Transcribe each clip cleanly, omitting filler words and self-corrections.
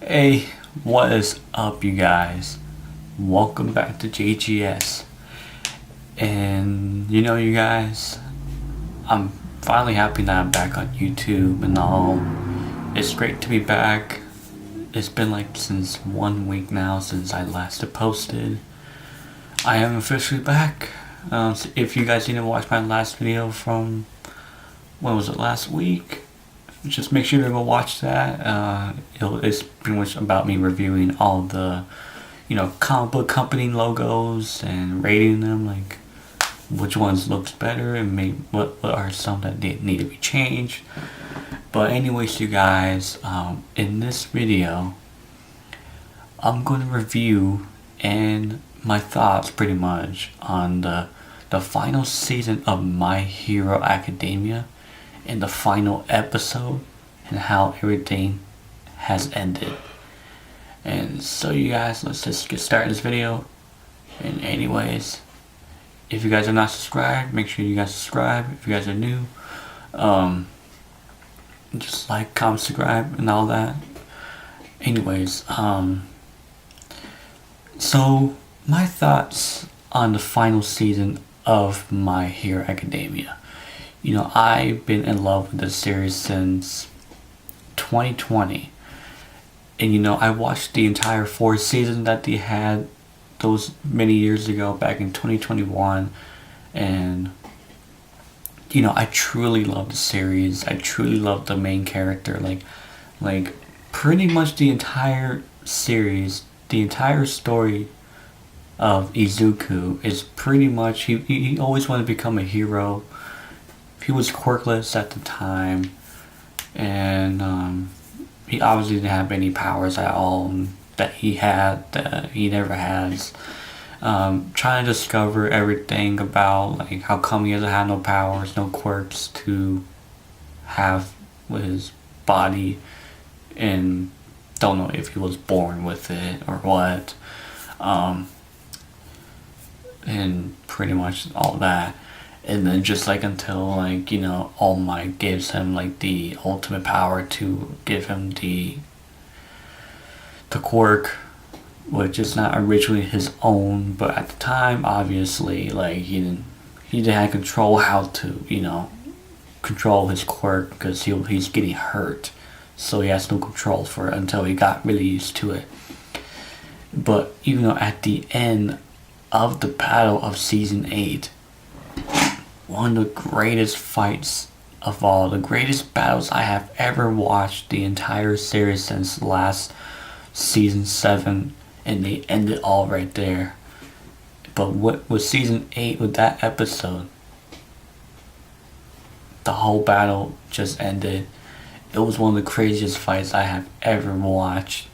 Hey, what is up, you guys? Welcome back to JGS. And you guys, I'm finally happy that I'm back on YouTube and all. It's great to be back. It's been like since 1 week now since I last posted. I am officially back. So if you guys didn't watch my last video from, when was it, last week? Just make sure to go watch that. It's pretty much about me reviewing all the, comic book company logos and rating them, like which ones looks better and what are some that need to be changed. But anyways, you guys, in this video, I'm going to review and my thoughts pretty much on the final season of My Hero Academia in the final episode and how everything has ended. And so you guys, let's just get started this video. And anyways, if you guys are not subscribed, make sure you guys subscribe. If you guys are new, just like, comment, subscribe and all that. Anyways, so my thoughts on the final season of My Hero Academia. I've been in love with this series since 2020. And I watched the entire 4th season that they had those many years ago, back in 2021. And I truly love the series. I truly love the main character. Like pretty much the entire series, the entire story of Izuku is pretty much, he always wanted to become a hero. He was quirkless at the time, and he obviously didn't have any powers at all that he never has. Trying to discover everything about, like, how come he doesn't have no powers, no quirks to have with his body, and don't know if he was born with it or what, and pretty much all that. And then just like until All Might gives him like the ultimate power to give him the quirk, which is not originally his own, but at the time obviously like he didn't have control how to control his quirk, because he's getting hurt, so he has no control for it until he got really used to it. But even though at the end of the battle of season 8, one of the greatest fights of all, the greatest battles I have ever watched the entire series since last season 7, and they ended all right there. But what was season 8 with that episode? The whole battle just ended. It was one of the craziest fights I have ever watched.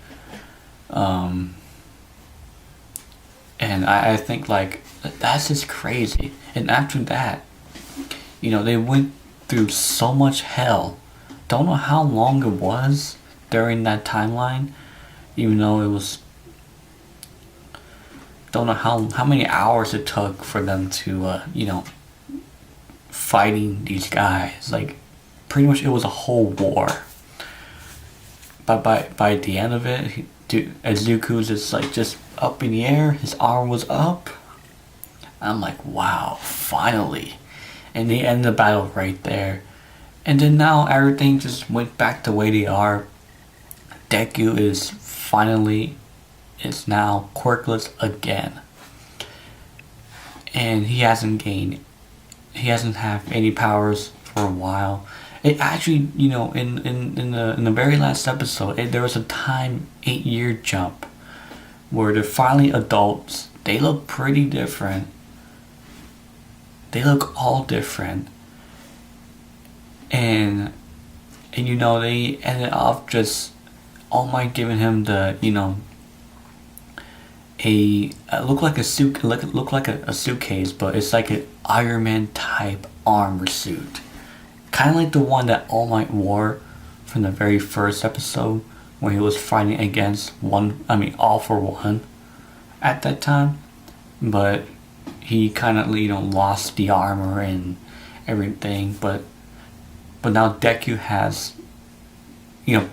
And I think like that's just crazy. And after that, they went through so much hell. Don't know how long it was during that timeline, even though it was, don't know how many hours it took for them to fighting these guys. Like pretty much it was a whole war. But by the end of it, Izuku's just up in the air, his arm was up. I'm like, wow, finally. And they end the battle right there. And then now everything just went back the way they are. Deku is now quirkless again. And he hasn't have any powers for a while. It actually, in the very last episode, there was a 8-year jump where they're finally adults. They look pretty different. They look all different. And they ended off just All Might giving him the, look like a suitcase, but it's like an Iron Man type armor suit. Kind of like the one that All Might wore from the very first episode when he was fighting against All For One at that time. But he kind of lost the armor and everything, but now Deku has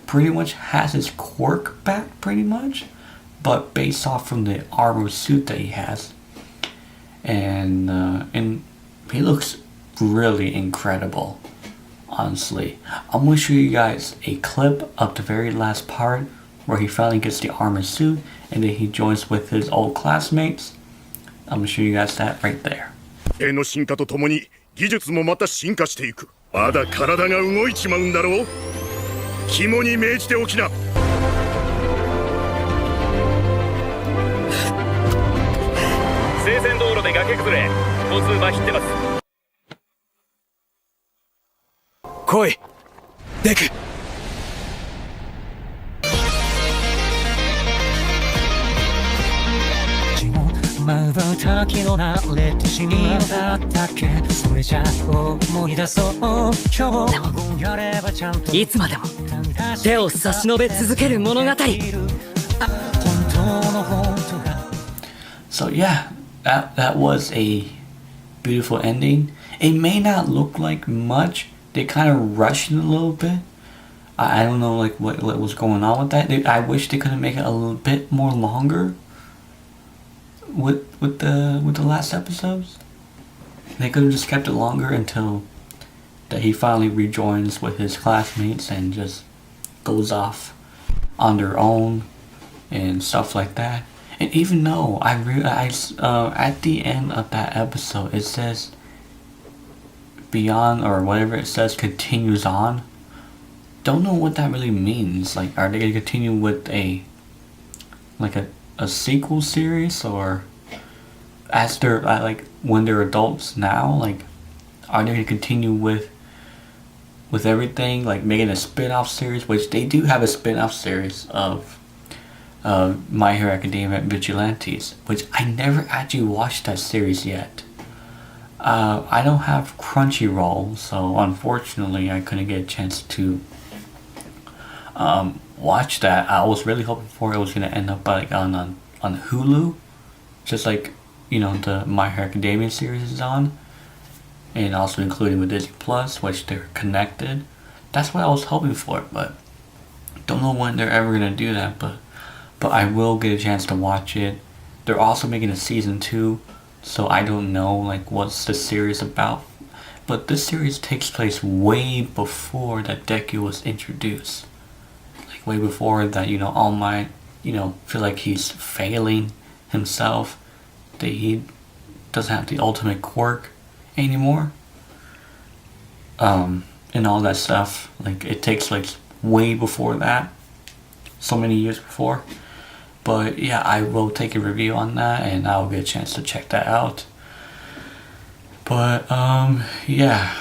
pretty much has his quirk back, pretty much, but based off from the armor suit that he has, and he looks really incredible. Honestly, I'm gonna show you guys a clip of the very last part where he finally gets the armor suit and then he joins with his old classmates. I'm gonna show you guys that right there. の進化とともに技術もまた進化していく。まだ体が動いちまうんだろう。肝に銘じておきな。聖戦道路で崖崩れ、交通まひってます。来い、デク。瞬きの慣れてしまっただけそれじゃ思い出そう今日やればちゃんといつまでも手を差し伸べ続ける物語 So yeah, that was a beautiful ending. It may not look like much. They kind of rushed it a little bit. I don't know like what was going on with that. I wish they could have made it a little bit more longer. With the last episodes, they could have just kept it longer until that he finally rejoins with his classmates and just goes off on their own and stuff like that. And even though I realized at the end of that episode it says beyond or whatever it says continues on. Don't know what that really means. Like, are they gonna continue with a sequel series, or as they're like when they're adults now, like are they gonna continue with everything, like making a spin-off series, which they do have a spin-off series of My Hero Academia Vigilantes, which I never actually watched that series yet. I don't have Crunchyroll, so unfortunately I couldn't get a chance to watch that. I was really hoping for it was gonna end up like on Hulu, just like the My Hero Academia series is on, and also including with Disney Plus, which they're connected. That's what I was hoping for, but don't know when they're ever gonna do that. But I will get a chance to watch it. They're also making a season 2, so I don't know like what's the series about. But this series takes place way before that Deku was introduced. Like way before that, All Might, feel like he's failing himself. That he doesn't have the ultimate quirk anymore. And all that stuff. Like it takes like way before that. So many years before. But yeah, I will take a review on that and I'll get a chance to check that out. But yeah,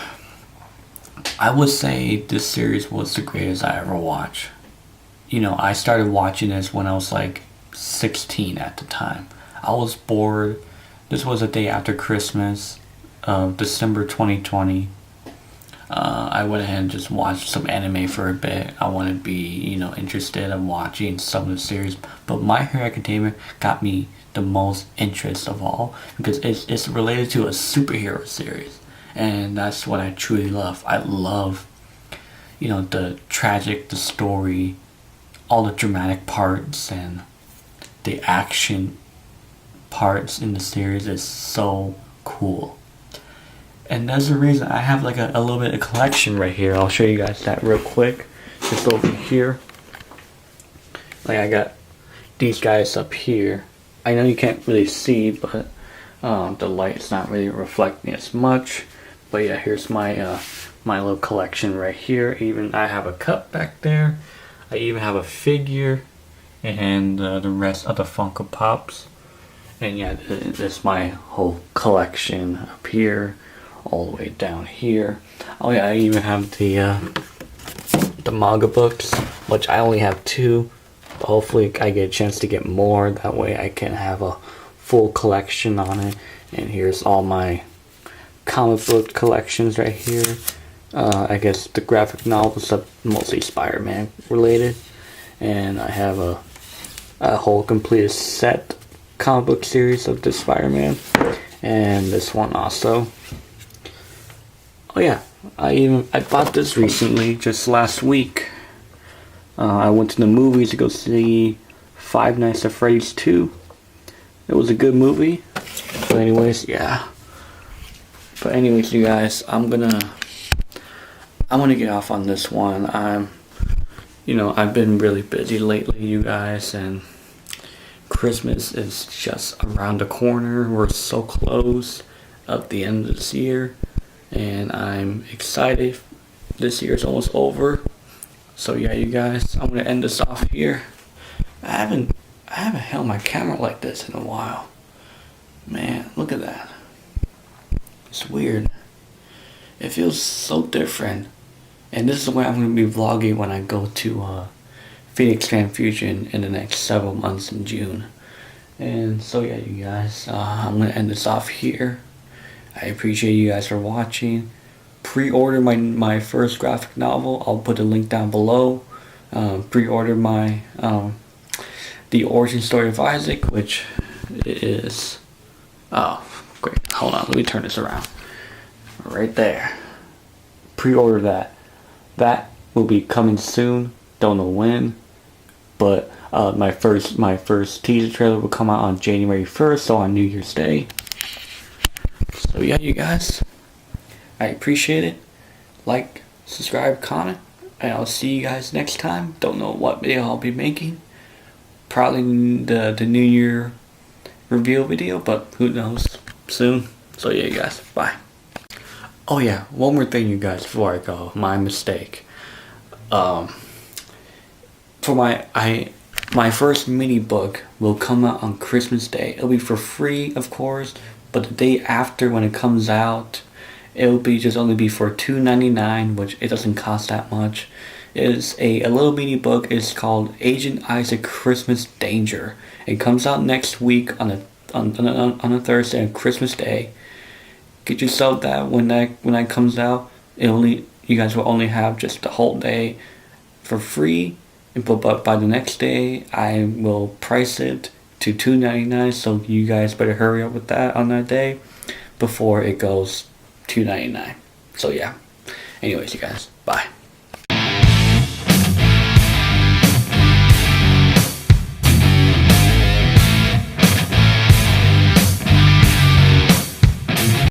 I would say this series was the greatest I ever watched. I started watching this when I was like 16 at the time. I was bored. This was a day after Christmas, December 2020. I went ahead and just watched some anime for a bit. I want to be, interested in watching some of the series. But My Hero Academia got me the most interest of all because it's related to a superhero series. And that's what I truly love. I love, the tragic, the story, all the dramatic parts, and the action parts in the series is so cool. And that's the reason I have like a little bit of collection right here. I'll show you guys that real quick. Just over here. Like I got these guys up here. I know you can't really see, but the light's not really reflecting as much. But yeah, here's my my little collection right here. Even I have a cup back there. I even have a figure and the rest of the Funko Pops. And yeah, this is my whole collection up here, all the way down here. Oh yeah, I even have the manga books, which I only have 2. But hopefully I get a chance to get more. That way I can have a full collection on it. And here's all my comic book collections right here. I guess the graphic novels are mostly Spider-Man related. And I have a whole completed set comic book series of the Spider-Man, and this one also. Oh yeah, I bought this recently, just last week. I went to the movies to go see Five Nights at Freddy's 2. It was a good movie. But anyways, yeah. But anyways, you guys, I'm gonna get off on this one. I've been really busy lately, you guys, and Christmas is just around the corner. We're so close at the end of this year, and I'm excited. This year's almost over. So yeah, you guys, I'm gonna end this off here. I haven't held my camera like this in a while. Man, look at that. It's weird. It feels so different. And this is where I'm going to be vlogging when I go to Phoenix Fan Fusion in the next several months in June. And so yeah, you guys, I'm going to end this off here. I appreciate you guys for watching. Pre-order my first graphic novel. I'll put the link down below. Pre-order my The Origin Story of Isaac, which is... Oh, great. Hold on, let me turn this around. Right there. Pre-order that. That will be coming soon. Don't know when. But my first teaser trailer will come out on January 1st, so on New Year's Day. So yeah, you guys. I appreciate it. Like, subscribe, comment, and I'll see you guys next time. Don't know what video I'll be making. Probably the New Year reveal video, but who knows, soon. So yeah, you guys, bye. Oh yeah, one more thing, you guys, before I go. My mistake. For my first mini book will come out on Christmas Day. It'll be for free, of course, but the day after, when it comes out, it'll be only be for $2.99, which it doesn't cost that much. It's a little mini book. It's called Agent Isaac Christmas Danger. It comes out next week on a Thursday on Christmas Day. Get yourself that when that comes out. You guys will only have just the whole day for free. But by the next day, I will price it to $2.99. So you guys better hurry up with that on that day before it goes $2.99. So yeah. Anyways, you guys, bye.